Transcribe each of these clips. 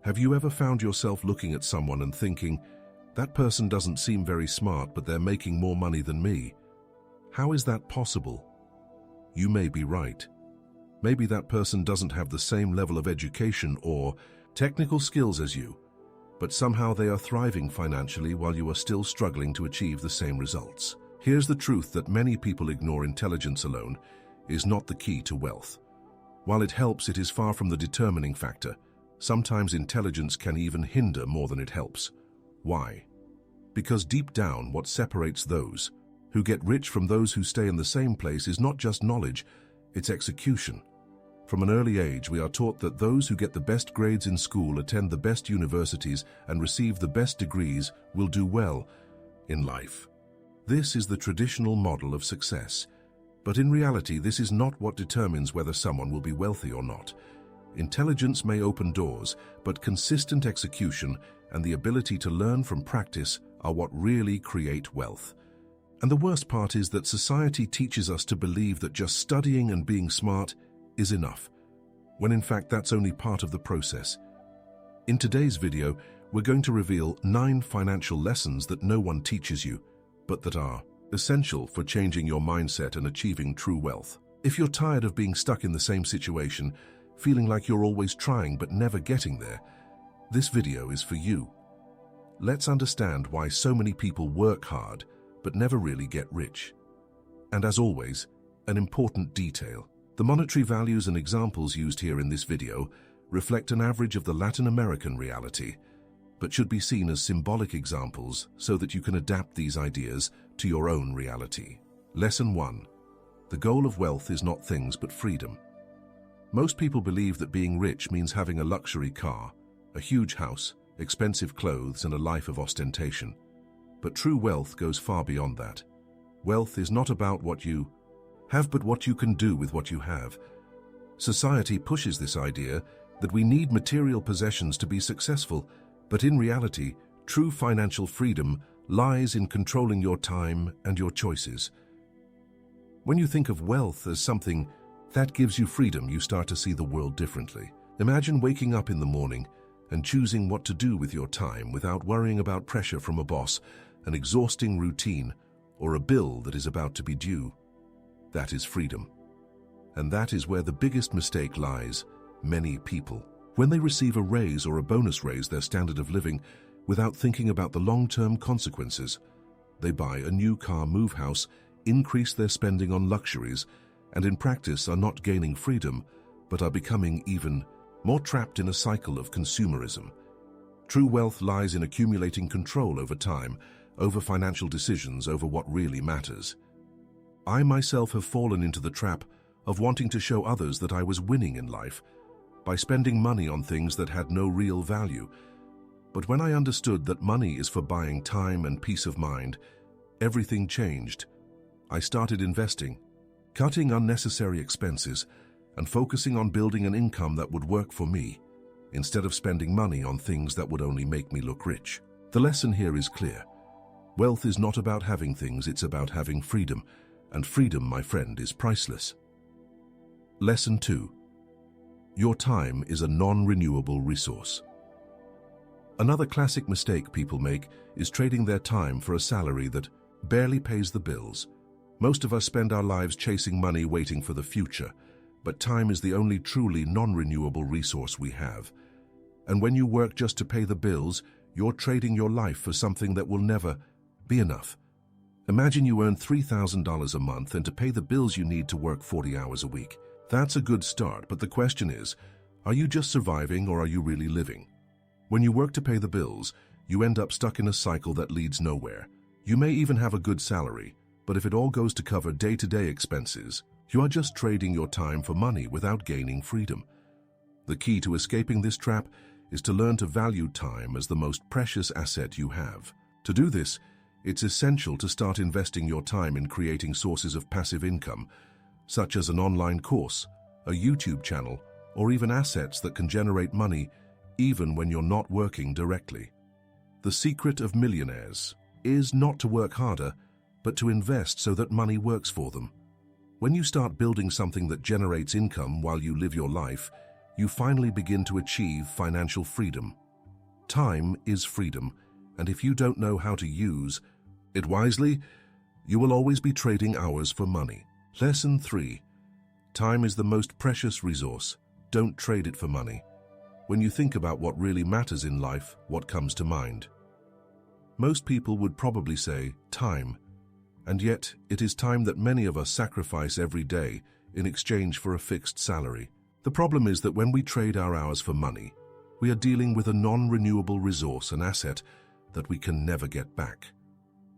Have you ever found yourself looking at someone and thinking, that person doesn't seem very smart, but they're making more money than me? How is that possible? You may be right. Maybe that person doesn't have the same level of education or technical skills as you, but somehow they are thriving financially while you are still struggling to achieve the same results. Here's the truth that many people ignore: intelligence alone is not the key to wealth. While it helps, it is far from the determining factor. Sometimes intelligence can even hinder more than it helps. Why? Because deep down, what separates those who get rich from those who stay in the same place is not just knowledge, it's execution. From an early age, we are taught that those who get the best grades in school, attend the best universities, and receive the best degrees will do well in life. This is the traditional model of success. But in reality, this is not what determines whether someone will be wealthy or not. Intelligence may open doors, but consistent execution and the ability to learn from practice are what really create wealth. And the worst part is that society teaches us to believe that just studying and being smart is enough, when in fact that's only part of the process. In today's video, we're going to reveal 9 financial lessons that no one teaches you, but that are essential for changing your mindset and achieving true wealth. If you're tired of being stuck in the same situation, feeling like you're always trying but never getting there, this video is for you. Let's understand why so many people work hard but never really get rich. And as always, an important detail: the monetary values and examples used here in this video reflect an average of the Latin American reality, but should be seen as symbolic examples so that you can adapt these ideas to your own reality. Lesson 1. The goal of wealth is not things but freedom. Most people believe that being rich means having a luxury car, a huge house, expensive clothes, and a life of ostentation. But true wealth goes far beyond that. Wealth is not about what you have, but what you can do with what you have. Society pushes this idea that we need material possessions to be successful, but in reality, true financial freedom lies in controlling your time and your choices. When you think of wealth as something that gives you freedom, you start to see the world differently. Imagine waking up in the morning and choosing what to do with your time without worrying about pressure from a boss, an exhausting routine, or a bill that is about to be due. That is freedom. And that is where the biggest mistake lies. Many people, when they receive a raise or a bonus, raise their standard of living without thinking about the long-term consequences. They buy a new car, move house, increase their spending on luxuries, and in practice are not gaining freedom, but are becoming even more trapped in a cycle of consumerism. True wealth lies in accumulating control over time, over financial decisions, over what really matters. I myself have fallen into the trap of wanting to show others that I was winning in life by spending money on things that had no real value. But when I understood that money is for buying time and peace of mind, everything changed. I started investing, cutting unnecessary expenses, and focusing on building an income that would work for me, instead of spending money on things that would only make me look rich. The lesson here is clear. Wealth is not about having things, it's about having freedom. And freedom, my friend, is priceless. Lesson 2. Your time is a non-renewable resource. Another classic mistake people make is trading their time for a salary that barely pays the bills. Most of us spend our lives chasing money, waiting for the future, but time is the only truly non-renewable resource we have. And when you work just to pay the bills, you're trading your life for something that will never be enough. Imagine you earn $3,000 a month, and to pay the bills you need to work 40 hours a week. That's a good start, but the question is, are you just surviving or are you really living? When you work to pay the bills, you end up stuck in a cycle that leads nowhere. You may even have a good salary, but if it all goes to cover day-to-day expenses, you are just trading your time for money without gaining freedom. The key to escaping this trap is to learn to value time as the most precious asset you have. To do this, it's essential to start investing your time in creating sources of passive income, such as an online course, a YouTube channel, or even assets that can generate money even when you're not working directly. The secret of millionaires is not to work harder, but to invest so that money works for them. When you start building something that generates income while you live your life, you finally begin to achieve financial freedom. Time is freedom, and if you don't know how to use it wisely, you will always be trading hours for money. Lesson 3. Time is the most precious resource. Don't trade it for money. When you think about what really matters in life, what comes to mind? Most people would probably say time, and yet it is time that many of us sacrifice every day in exchange for a fixed salary. The problem is that when we trade our hours for money, we are dealing with a non-renewable resource, an asset that we can never get back.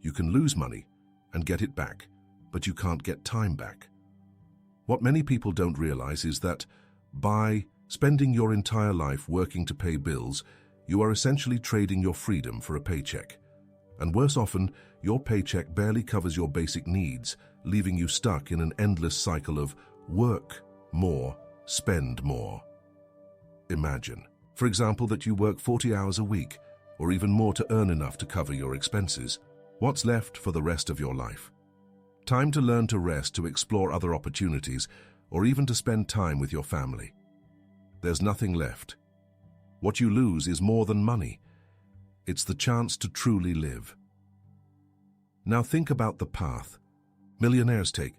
You can lose money and get it back, but you can't get time back. What many people don't realize is that by spending your entire life working to pay bills, you are essentially trading your freedom for a paycheck. And worse often, your paycheck barely covers your basic needs, leaving you stuck in an endless cycle of work more, spend more. Imagine, for example, that you work 40 hours a week, or even more, to earn enough to cover your expenses. What's left for the rest of your life? Time to learn to rest, to explore other opportunities, or even to spend time with your family. There's nothing left. What you lose is more than money. It's the chance to truly live. Now think about the path millionaires take.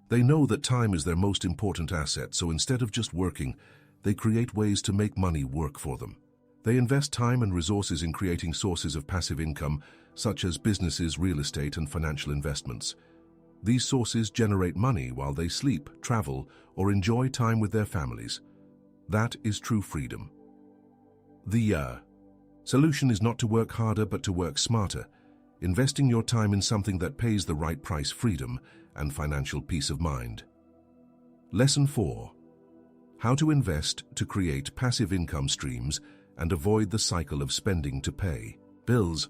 They know that time is their most important asset, so instead of just working, they create ways to make money work for them. They invest time and resources in creating sources of passive income, such as businesses, real estate, and financial investments. These sources generate money while they sleep, travel, or enjoy time with their families. That is true freedom. The solution is not to work harder, but to work smarter, investing your time in something that pays the right price: freedom and financial peace of mind. Lesson 4. How to invest to create passive income streams and avoid the cycle of spending to pay bills.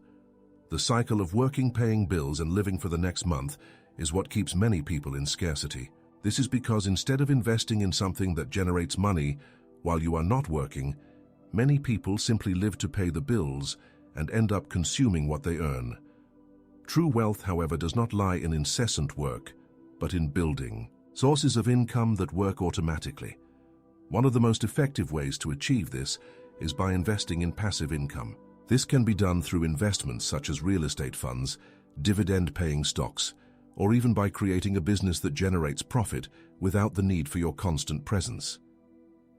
The cycle of working, paying bills, and living for the next month is what keeps many people in scarcity. This is because instead of investing in something that generates money while you are not working, many people simply live to pay the bills and end up consuming what they earn. True wealth, however, does not lie in incessant work, but in building sources of income that work automatically. One of the most effective ways to achieve this is by investing in passive income. This can be done through investments such as real estate funds, dividend-paying stocks, or even by creating a business that generates profit without the need for your constant presence.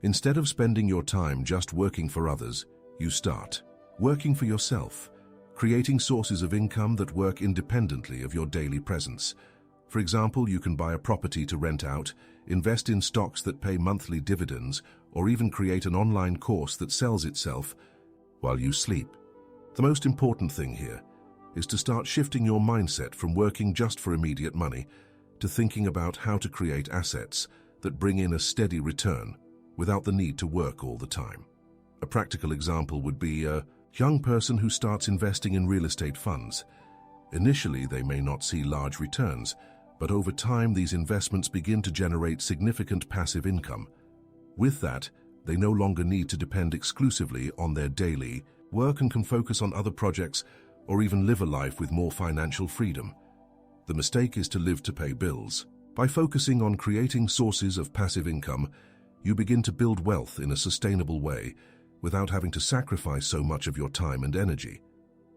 Instead of spending your time just working for others, you start working for yourself, creating sources of income that work independently of your daily presence. For example, you can buy a property to rent out, invest in stocks that pay monthly dividends, or even create an online course that sells itself while you sleep. The most important thing here is to start shifting your mindset from working just for immediate money to thinking about how to create assets that bring in a steady return without the need to work all the time. A practical example would be a young person who starts investing in real estate funds. Initially, they may not see large returns, but over time these investments begin to generate significant passive income. With that, they no longer need to depend exclusively on their daily work and can focus on other projects or even live a life with more financial freedom. The mistake is to live to pay bills. By focusing on creating sources of passive income, you begin to build wealth in a sustainable way without having to sacrifice so much of your time and energy.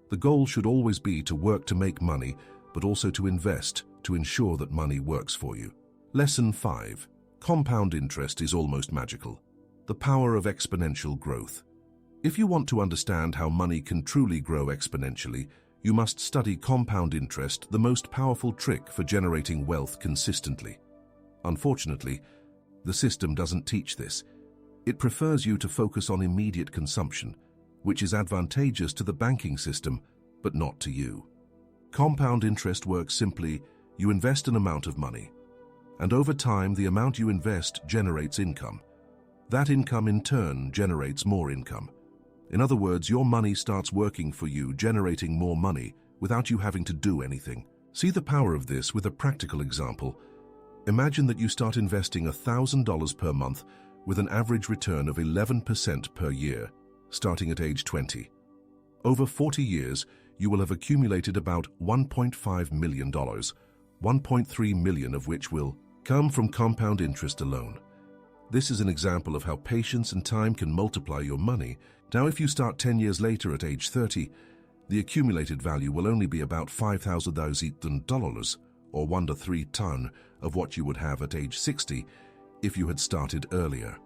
The goal should always be to work to make money, but also to invest to ensure that money works for you. Lesson 5. Compound interest is almost magical. The power of exponential growth. If you want to understand how money can truly grow exponentially, you must study compound interest, the most powerful trick for generating wealth consistently. Unfortunately, the system doesn't teach this. It prefers you to focus on immediate consumption, which is advantageous to the banking system, but not to you. Compound interest works simply: you invest an amount of money, and over time the amount you invest generates income. That income in turn generates more income. In other words, your money starts working for you, generating more money without you having to do anything. See the power of this with a practical example. Imagine that you start investing $1,000 per month with an average return of 11% per year, starting at age 20. Over 40 years, you will have accumulated about $1.5 million, 1.3 million of which will come from compound interest alone. This is an example of how patience and time can multiply your money. Now, if you start 10 years later at age 30, the accumulated value will only be about $5,000 or 1 to 3 ton of what you would have at age 60 if you had started earlier.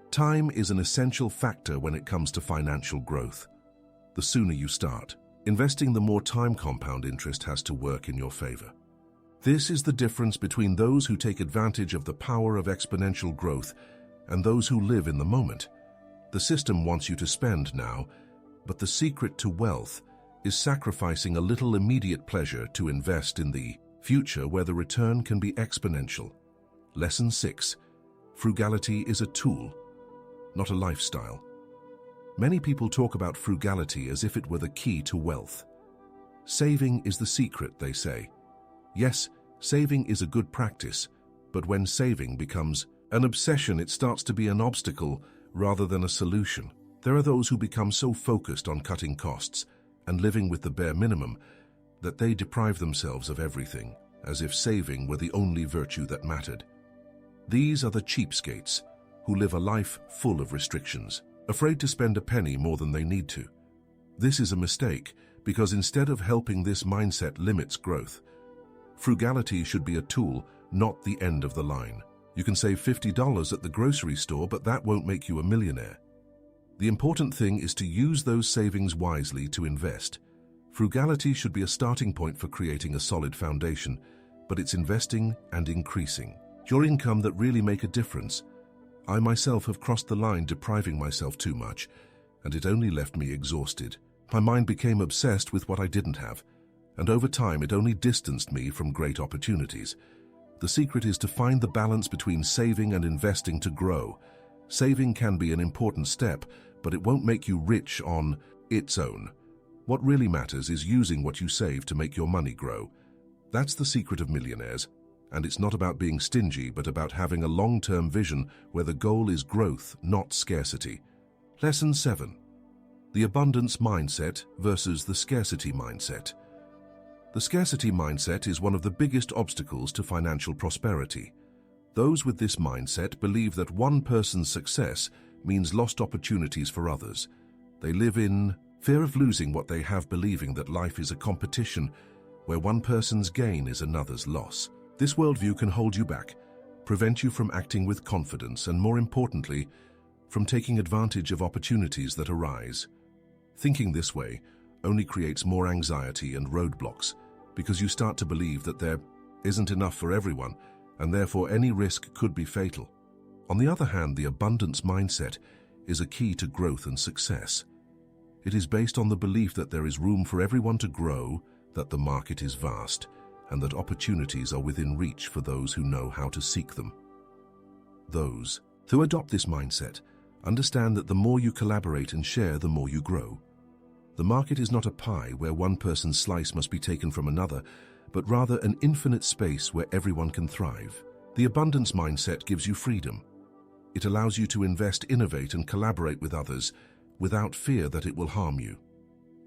Time is an essential factor when it comes to financial growth. The sooner you start investing, the more time compound interest has to work in your favor. This is the difference between those who take advantage of the power of exponential growth and those who live in the moment. The system wants you to spend now, but the secret to wealth is sacrificing a little immediate pleasure to invest in the future where the return can be exponential. Lesson 6. Frugality is a tool, not a lifestyle. Many people talk about frugality as if it were the key to wealth. Saving is the secret, they say. Yes, saving is a good practice, but when saving becomes an obsession, it starts to be an obstacle rather than a solution. There are those who become so focused on cutting costs and living with the bare minimum that they deprive themselves of everything, as if saving were the only virtue that mattered. These are the cheapskates who live a life full of restrictions, afraid to spend a penny more than they need to. This is a mistake, because instead of helping, this mindset limits growth. Frugality should be a tool, not the end of the line. You can save $50 at the grocery store, but that won't make you a millionaire. The important thing is to use those savings wisely to invest. Frugality should be a starting point for creating a solid foundation, but it's investing and increasing your income that really make a difference. I myself have crossed the line depriving myself too much, and it only left me exhausted. My mind became obsessed with what I didn't have, and over time it only distanced me from great opportunities. The secret is to find the balance between saving and investing to grow. Saving can be an important step, but it won't make you rich on its own. What really matters is using what you save to make your money grow. That's the secret of millionaires. And it's not about being stingy, but about having a long-term vision where the goal is growth, not scarcity. Lesson 7. The abundance mindset versus the scarcity mindset. The scarcity mindset is one of the biggest obstacles to financial prosperity. Those with this mindset believe that one person's success means lost opportunities for others. They live in fear of losing what they have, believing that life is a competition where one person's gain is another's loss. This worldview can hold you back, prevent you from acting with confidence, and more importantly, from taking advantage of opportunities that arise. Thinking this way only creates more anxiety and roadblocks, because you start to believe that there isn't enough for everyone, and therefore any risk could be fatal. On the other hand, the abundance mindset is a key to growth and success. It is based on the belief that there is room for everyone to grow, that the market is vast, and that opportunities are within reach for those who know how to seek them. Those who adopt this mindset understand that the more you collaborate and share, the more you grow. The market is not a pie where one person's slice must be taken from another, but rather an infinite space where everyone can thrive. The abundance mindset gives you freedom. It allows you to invest, innovate, and collaborate with others without fear that it will harm you.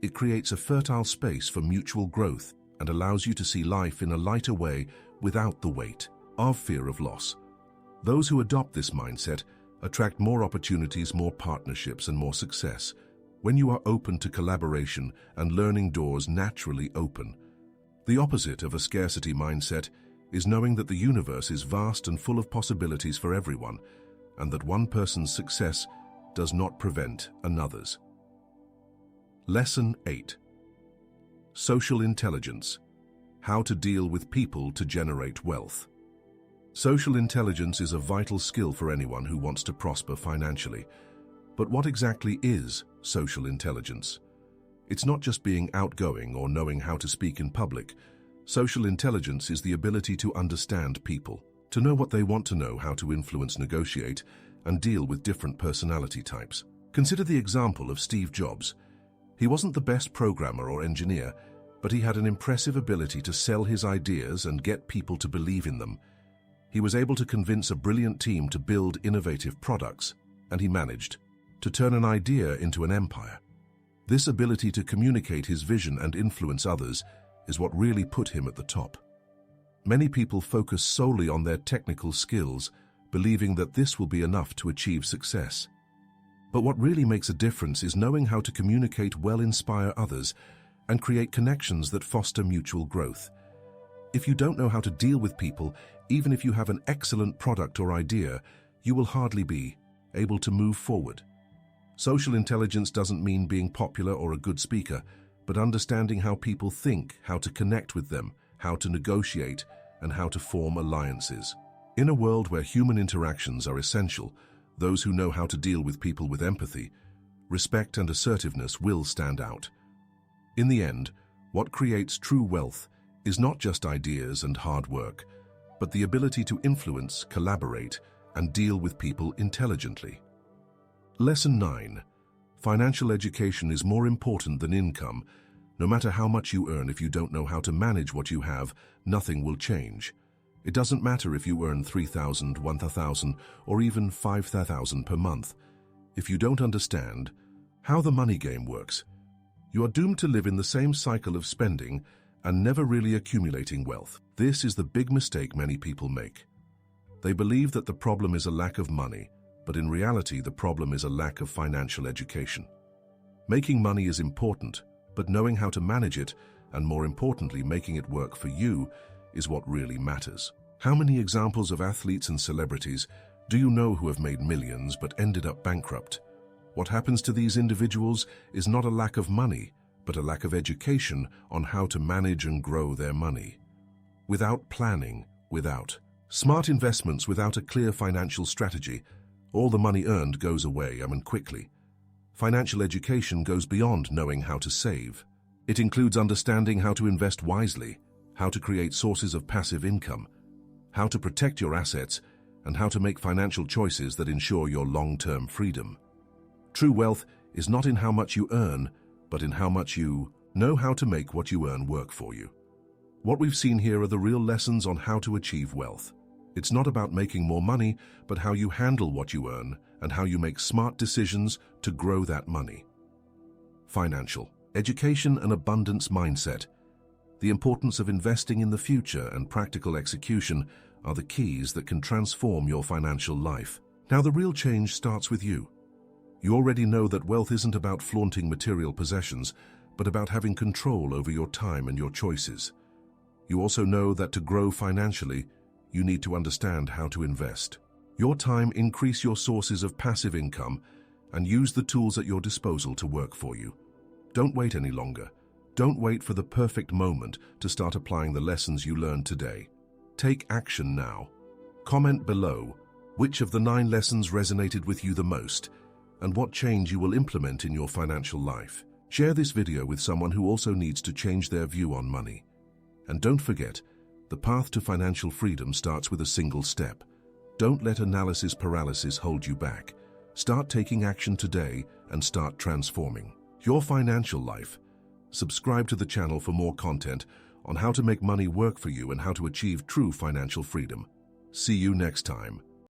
It creates a fertile space for mutual growth and allows you to see life in a lighter way without the weight of fear of loss. Those who adopt this mindset attract more opportunities, more partnerships, and more success. When you are open to collaboration and learning, doors naturally open. The opposite of a scarcity mindset is knowing that the universe is vast and full of possibilities for everyone, and that one person's success does not prevent another's. Lesson 8. Social intelligence. How to deal with people to generate wealth. Social intelligence is a vital skill for anyone who wants to prosper financially. But what exactly is social intelligence? It's not just being outgoing or knowing how to speak in public. Social intelligence is the ability to understand people, to know what they want to know, how to influence, negotiate, and deal with different personality types. Consider the example of Steve Jobs. He wasn't the best programmer or engineer, but he had an impressive ability to sell his ideas and get people to believe in them. He was able to convince a brilliant team to build innovative products, and he managed to turn an idea into an empire. This ability to communicate his vision and influence others is what really put him at the top. Many people focus solely on their technical skills, believing that this will be enough to achieve success. But what really makes a difference is knowing how to communicate well, inspire others, and create connections that foster mutual growth. If you don't know how to deal with people, even if you have an excellent product or idea, you will hardly be able to move forward. Social intelligence doesn't mean being popular or a good speaker, but understanding how people think, how to connect with them, how to negotiate, and how to form alliances. In a world where human interactions are essential, those who know how to deal with people with empathy, respect, and assertiveness will stand out. In the end, what creates true wealth is not just ideas and hard work, but the ability to influence, collaborate, and deal with people intelligently. Lesson 9. Financial education is more important than income. No matter how much you earn, if you don't know how to manage what you have, nothing will change. It doesn't matter if you earn $3,000, $1,000, or even $5,000 per month. If you don't understand how the money game works, you are doomed to live in the same cycle of spending and never really accumulating wealth. This is the big mistake many people make. They believe that the problem is a lack of money, but in reality, the problem is a lack of financial education. Making money is important, but knowing how to manage it, and more importantly, making it work for you, is what really matters. How many examples of athletes and celebrities do you know who have made millions but ended up bankrupt? What happens to these individuals is not a lack of money, but a lack of education on how to manage and grow their money. Without planning, without smart investments, without a clear financial strategy, all the money earned goes away, quickly. Financial education goes beyond knowing how to save. It includes understanding how to invest wisely, how to create sources of passive income, how to protect your assets, and how to make financial choices that ensure your long-term freedom. True wealth is not in how much you earn, but in how much you know how to make what you earn work for you. What we've seen here are the real lessons on how to achieve wealth. It's not about making more money, but how you handle what you earn and how you make smart decisions to grow that money. Financial education and abundance mindset. The importance of investing in the future and practical execution are the keys that can transform your financial life. Now, the real change starts with you. You already know that wealth isn't about flaunting material possessions, but about having control over your time and your choices. You also know that to grow financially, you need to understand how to invest your time, increase your sources of passive income, and use the tools at your disposal to work for you. Don't wait any longer. Don't wait for the perfect moment to start applying the lessons you learned today. Take action now. Comment below which of the 9 lessons resonated with you the most, and what change you will implement in your financial life. Share this video with someone who also needs to change their view on money. And don't forget, the path to financial freedom starts with a single step. Don't let analysis paralysis hold you back. Start taking action today and start transforming your financial life. Subscribe to the channel for more content on how to make money work for you and how to achieve true financial freedom. See you next time.